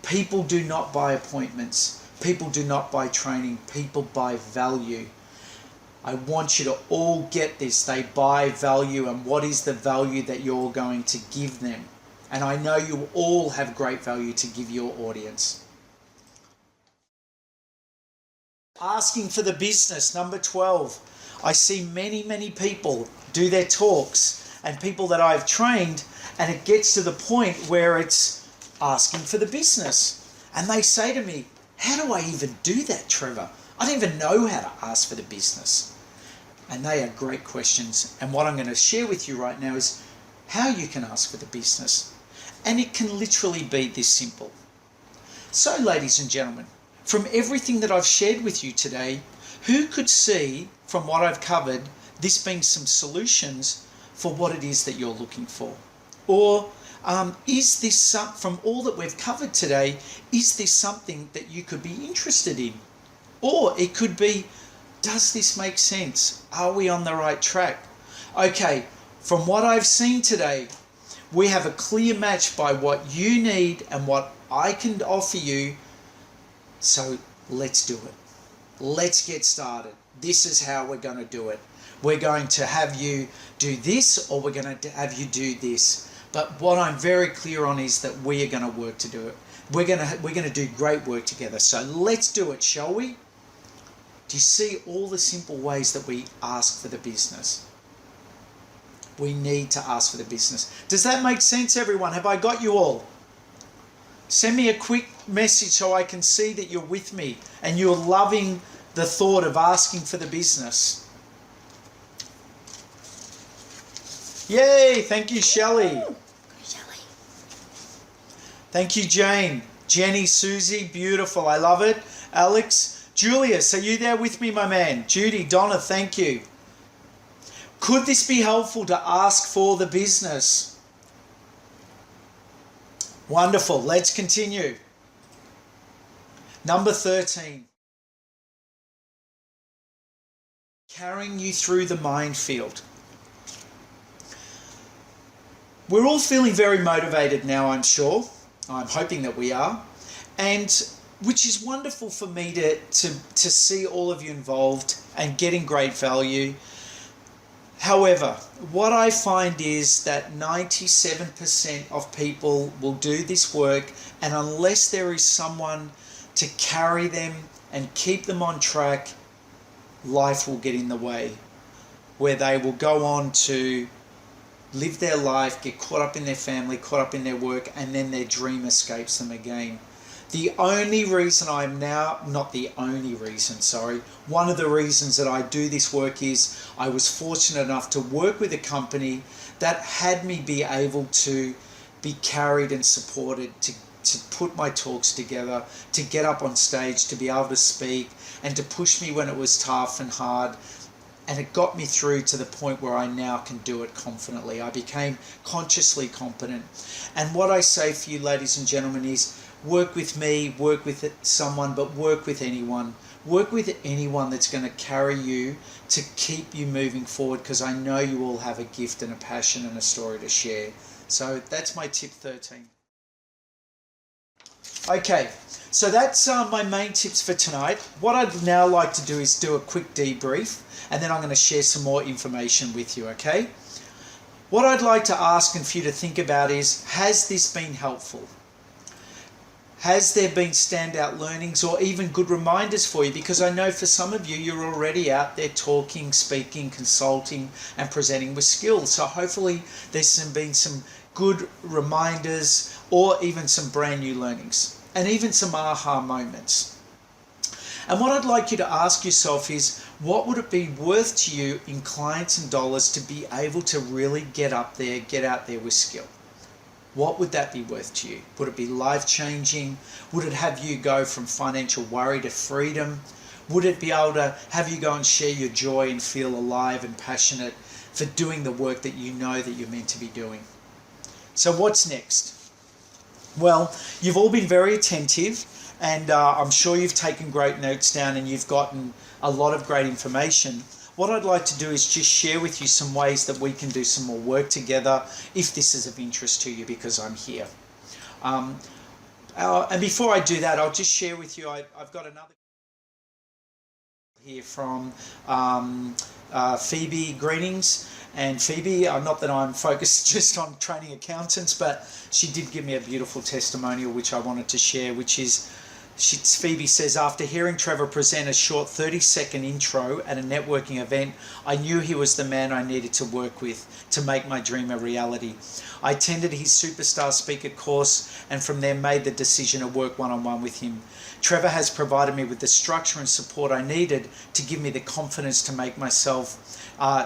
People do not buy appointments. People do not buy training. People buy value. I want you to all get this. They buy value, and what is the value that you're going to give them? And I know you all have great value to give your audience. Asking for the business, number 12. I see many people do their talks and people that I've trained, and it gets to the point where it's asking for the business. And they say to me, how do I even do that, Trevor? I don't even know how to ask for the business. And they are great questions. And what I'm going to share with you right now is how you can ask for the business. And it can literally be this simple. So, ladies and gentlemen, from everything that I've shared with you today, who could see from what I've covered this being some solutions for what it is that you're looking for? Or Is this from all that we've covered today, is this something that you could be interested in? Or it could be, does this make sense? Are we on the right track? Okay, from what I've seen today, we have a clear match by what you need and what I can offer you. So let's do it. Let's get started. This is how we're going to do it. We're going to have you do this, or we're going to have you do this. But what I'm very clear on is that we are going to work to do it. We're going to do great work together. So let's do it, shall we? Do you see all the simple ways that we ask for the business? We need to ask for the business. Does that make sense, everyone? Have I got you all? Send me a quick message so I can see that you're with me and you're loving the thought of asking for the business. Yay! Thank you, Shelley. Shelley. Thank you, Jane. Jenny, Susie, beautiful. I love it. Alex, Julius, are you there with me, my man? Judy, Donna, thank you. Could this be helpful to ask for the business? Wonderful. Let's continue. Number 13. Carrying you through the minefield. We're all feeling very motivated now, I'm sure. I'm hoping that we are. And which is wonderful for me to see all of you involved and getting great value. However, what I find is that 97% of people will do this work, and unless there is someone to carry them and keep them on track, life will get in the way, where they will go on to live their life, get caught up in their family, caught up in their work, and then their dream escapes them again. One of the reasons that I do this work is I was fortunate enough to work with a company that had me be able to be carried and supported, to put my talks together, to get up on stage, to be able to speak, and to push me when it was tough and hard. And it got me through to the point where I now can do it confidently. I became consciously competent. And what I say for you, ladies and gentlemen, is work with me, work with someone, but work with anyone. Work with anyone that's going to carry you to keep you moving forward, because I know you all have a gift and a passion and a story to share. So that's my tip 13. Okay, so that's my main tips for tonight. What I'd now like to do is do a quick debrief, and then I'm going to share some more information with you, okay? What I'd like to ask and for you to think about is, has this been helpful? Has there been standout learnings or even good reminders for you? Because I know for some of you, you're already out there talking, speaking, consulting, and presenting with skills. So hopefully there's been some good reminders or even some brand new learnings and even some aha moments. And what I'd like you to ask yourself is, what would it be worth to you in clients and dollars to be able to really get out there with skill? What would that be worth to you? Would it be life-changing? Would it have you go from financial worry to freedom? Would it be able to have you go and share your joy and feel alive and passionate for doing the work that you know that you're meant to be doing? So what's next? Well, you've all been very attentive, and I'm sure you've taken great notes down and you've gotten a lot of great information. What I'd like to do is just share with you some ways that we can do some more work together if this is of interest to you, because I'm here. And before I do that, I'll just share with you, I've got another here from Phoebe. Greetings. And Phoebe, not that I'm focused just on training accountants, but she did give me a beautiful testimonial which I wanted to share, which is, Phoebe says, after hearing Trevor present a short 30-second intro at a networking event, I knew he was the man I needed to work with to make my dream a reality. I attended his Superstar Speaker course and from there made the decision to work one-on-one with him. Trevor has provided me with the structure and support I needed to give me the confidence to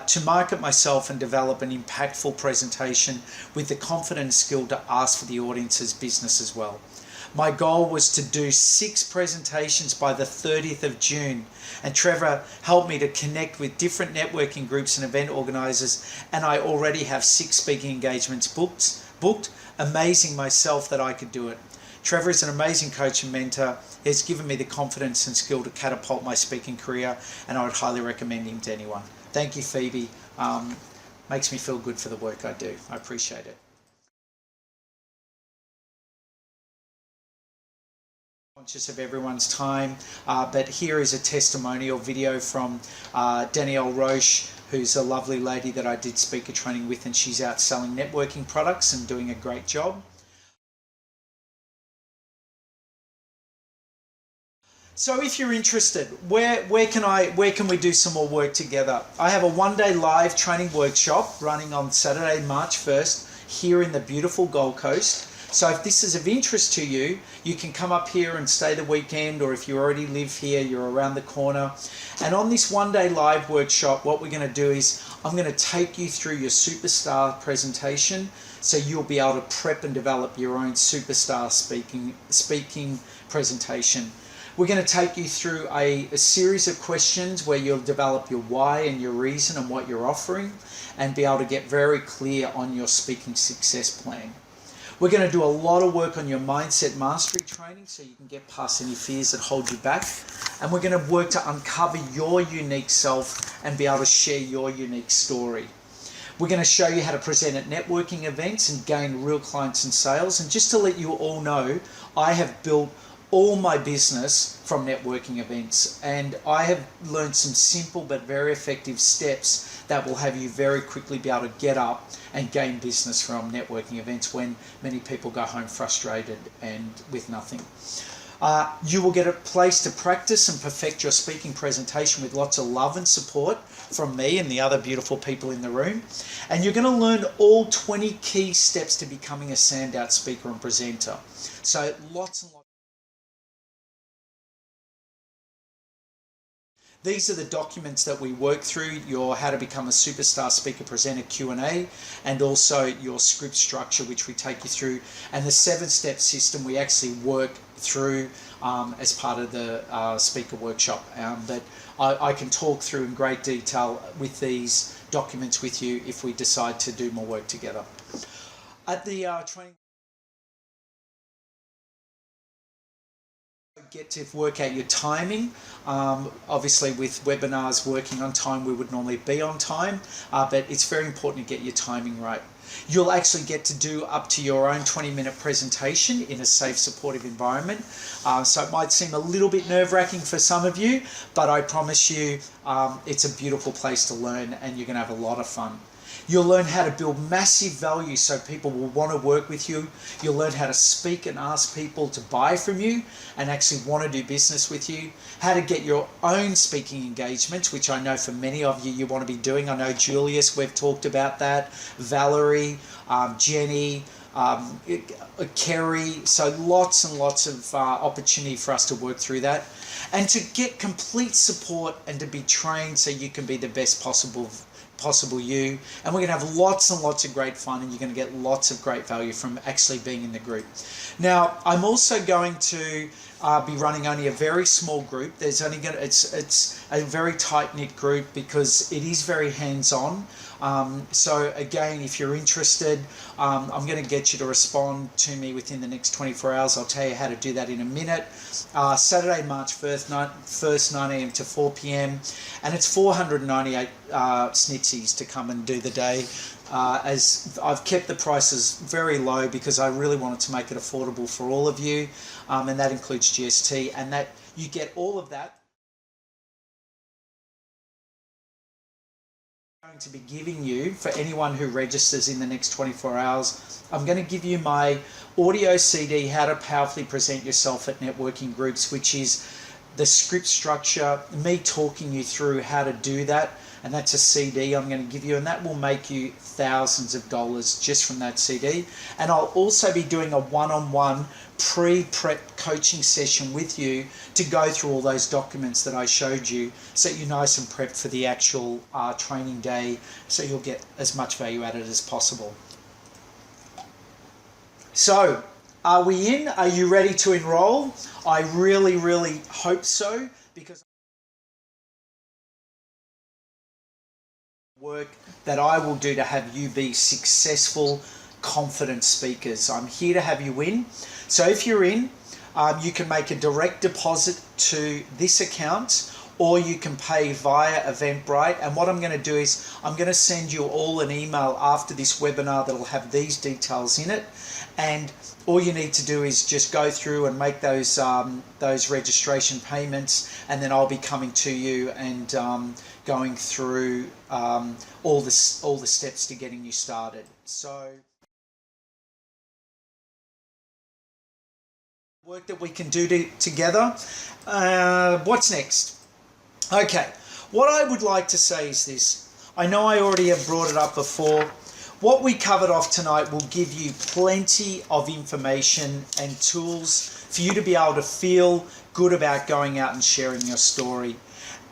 to market myself and develop an impactful presentation with the confident skill to ask for the audience's business as well. My goal was to do 6 presentations by the 30th of June, and Trevor helped me to connect with different networking groups and event organisers, and I already have 6 speaking engagements booked booked. Amazing myself that I could do it. Trevor is an amazing coach and mentor. He has given me the confidence and skill to catapult my speaking career, and I would highly recommend him to anyone. Thank you, Phoebe. Makes me feel good for the work I do. I appreciate it. Conscious of everyone's time, but here is a testimonial video from Danielle Roche, who's a lovely lady that I did speaker training with, and she's out selling networking products and doing a great job. So if you're interested, where can we do some more work together? I have a one-day live training workshop running on Saturday, March 1st, here in the beautiful Gold Coast. So if this is of interest to you, you can come up here and stay the weekend, or if you already live here, you're around the corner. And on this one-day live workshop, what we're going to do is I'm going to take you through your superstar presentation, so you'll be able to prep and develop your own superstar speaking presentation. We're going to take you through a series of questions where you'll develop your why and your reason and what you're offering, and be able to get very clear on your speaking success plan. We're going to do a lot of work on your mindset mastery training so you can get past any fears that hold you back. And we're going to work to uncover your unique self and be able to share your unique story. We're going to show you how to present at networking events and gain real clients and sales. And just to let you all know, I have built all my business from networking events, and I have learned some simple but very effective steps that will have you very quickly be able to get up and gain business from networking events when many people go home frustrated and with nothing. You will get a place to practice and perfect your speaking presentation with lots of love and support from me and the other beautiful people in the room. And you're going to learn all 20 key steps to becoming a standout speaker and presenter. So lots and lots. These are the documents that we work through, your How to Become a Superstar Speaker Presenter Q&A, and also your script structure, which we take you through, and the 7-step system we actually work through as part of the speaker workshop. But I can talk through in great detail with these documents with you if we decide to do more work together. At the training, get to work out your timing. Obviously with webinars working on time, we would normally be on time, but it's very important to get your timing right. You'll actually get to do up to your own 20-minute presentation in a safe, supportive environment. So it might seem a little bit nerve-wracking for some of you, but I promise you it's a beautiful place to learn, and you're going to have a lot of fun. You'll learn how to build massive value so people will want to work with you. You'll learn how to speak and ask people to buy from you and actually want to do business with you. How to get your own speaking engagements, which I know for many of you, you want to be doing. I know Julius, we've talked about that. Valerie, Jenny, Kerry. So lots and lots of opportunity for us to work through that. And to get complete support and to be trained so you can be the best possible you, and we're going to have lots and lots of great fun, and you're going to get lots of great value from actually being in the group. Now, I'm also going to be running only a very small group. There's only going to, it's a very tight-knit group because it is very hands-on. So again, if you're interested, I'm going to get you to respond to me within the next 24 hours. I'll tell you how to do that in a minute. Saturday, March 1st, 9 a.m. to 4 p.m. And it's 498 snitzies to come and do the day. As I've kept the prices very low because I really wanted to make it affordable for all of you. And that includes GST, and that you get all of that. Going to be giving you, for anyone who registers in the next 24 hours, I'm going to give you my audio CD, How to Powerfully Present Yourself at Networking Groups, which is the script structure, me talking you through how to do that. And that's a CD I'm going to give you, and that will make you thousands of dollars just from that CD. And I'll also be doing a one-on-one pre-prep coaching session with you to go through all those documents that I showed you, so you're nice and prepped for the actual training day, so you'll get as much value out of it as possible. So, are we in? Are you ready to enroll? I really, really hope so, because work that I will do to have you be successful confident speakers. I'm here to have you in. So if you're in, you can make a direct deposit to this account, or you can pay via Eventbrite. And what I'm going to do is I'm going to send you all an email after this webinar that'll have these details in it. And all you need to do is just go through and make those registration payments, and then I'll be coming to you and going through all the steps to getting you started. So work that we can do together. What's next? Okay, what I would like to say is this. I know I already have brought it up before. What we covered off tonight will give you plenty of information and tools for you to be able to feel good about going out and sharing your story.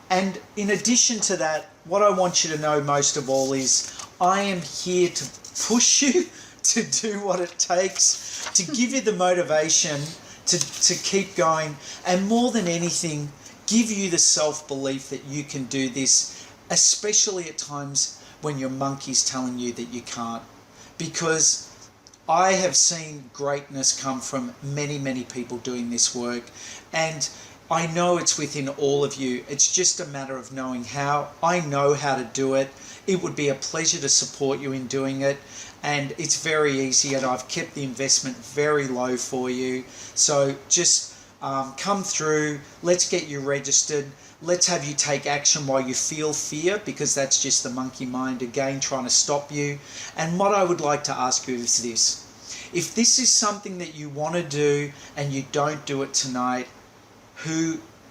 And in addition to that, what I want you to know most of all is I am here to push you to do what it takes, to give you the motivation to keep going, and more than anything, give you the self-belief that you can do this, especially at times when your monkey's telling you that you can't. Because I have seen greatness come from many, many people doing this work, and I know it's within all of you. It's just a matter of knowing how. I know how to do it. It would be a pleasure to support you in doing it, and it's very easy, and I've kept the investment very low for you. So just come through, let's get you registered, let's have you take action while you feel fear, because that's just the monkey mind again trying to stop you. And what I would like to ask you is this: if this is something that you want to do and you don't do it tonight,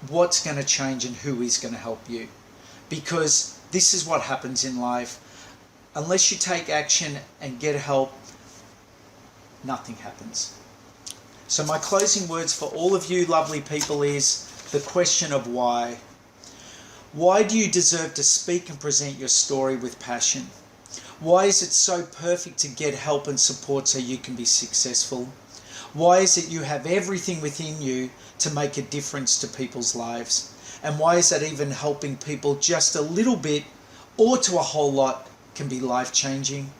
what's going to change and who is going to help you? Because this is what happens in life. Unless you take action and get help, nothing happens. So my closing words for all of you lovely people is the question of why. Why do you deserve to speak and present your story with passion? Why is it so perfect to get help and support so you can be successful? Why is it you have everything within you to make a difference to people's lives? And why is that even helping people just a little bit or to a whole lot can be life-changing?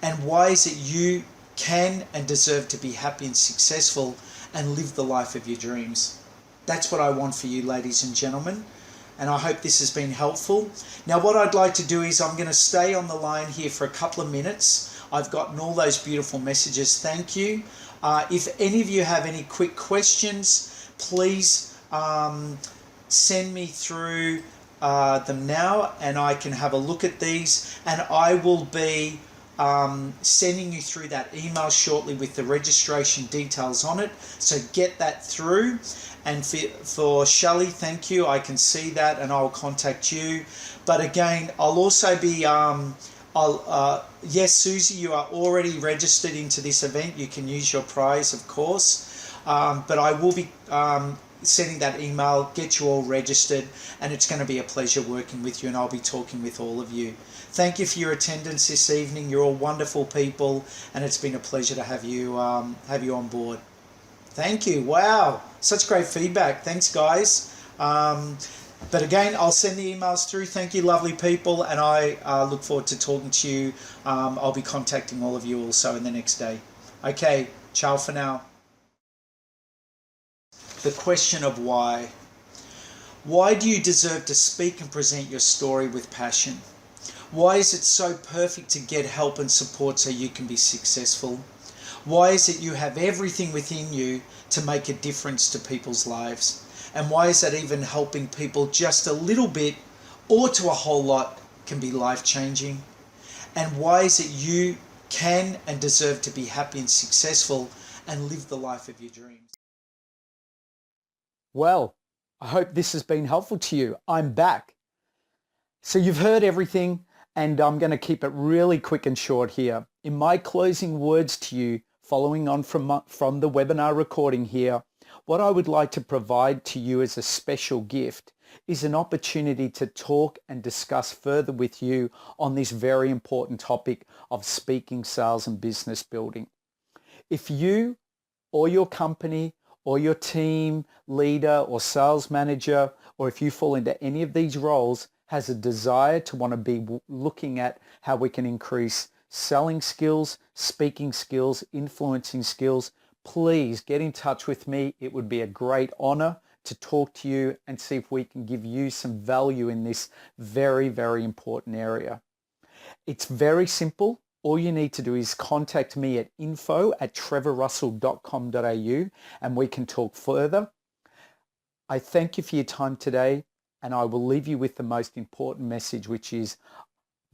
And why is it you can and deserve to be happy and successful and live the life of your dreams? That's what I want for you, ladies and gentlemen, and I hope this has been helpful. Now what I'd like to do is I'm going to stay on the line here for a couple of minutes. I've gotten all those beautiful messages, thank you. If any of you have any quick questions, please send me through them now, and I can have a look at these, and I will be sending you through that email shortly with the registration details on it, so get that through. And for Shelley, thank you, I can see that and I'll contact you. But again, I'll also be yes, Susie, you are already registered into this event. You can use your prize, of course, but I will be sending that email, get you all registered, and it's going to be a pleasure working with you, and I'll be talking with all of you. Thank you for your attendance this evening. You're all wonderful people, and it's been a pleasure to have you on board. Thank you. Wow, such great feedback. Thanks, guys. But again, I'll send the emails through. Thank you, lovely people, and I look forward to talking to you. I'll be contacting all of you also in the next day. Okay, ciao for now. The question of why. Why do you deserve to speak and present your story with passion? Why is it so perfect to get help and support so you can be successful? Why is it you have everything within you to make a difference to people's lives? And why is that even helping people just a little bit or to a whole lot can be life-changing? And why is it you can and deserve to be happy and successful and live the life of your dreams? Well, I hope this has been helpful to you. I'm back. So you've heard everything, and I'm going to keep it really quick and short here. In my closing words to you, following on from the webinar recording here, what I would like to provide to you as a special gift is an opportunity to talk and discuss further with you on this very important topic of speaking, sales, and business building. If you or your company or your team leader or sales manager, or if you fall into any of these roles, has a desire to want to be looking at how we can increase selling skills, speaking skills, influencing skills, please get in touch with me. It would be a great honor to talk to you and see if we can give you some value in this very, very important area. It's very simple. All you need to do is contact me at info@trevorrussell.com.au and we can talk further. I thank you for your time today, and I will leave you with the most important message, which is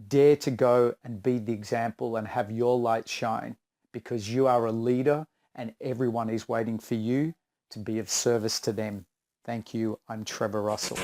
dare to go and be the example and have your light shine, because you are a leader and everyone is waiting for you to be of service to them. Thank you. I'm Trevor Russell.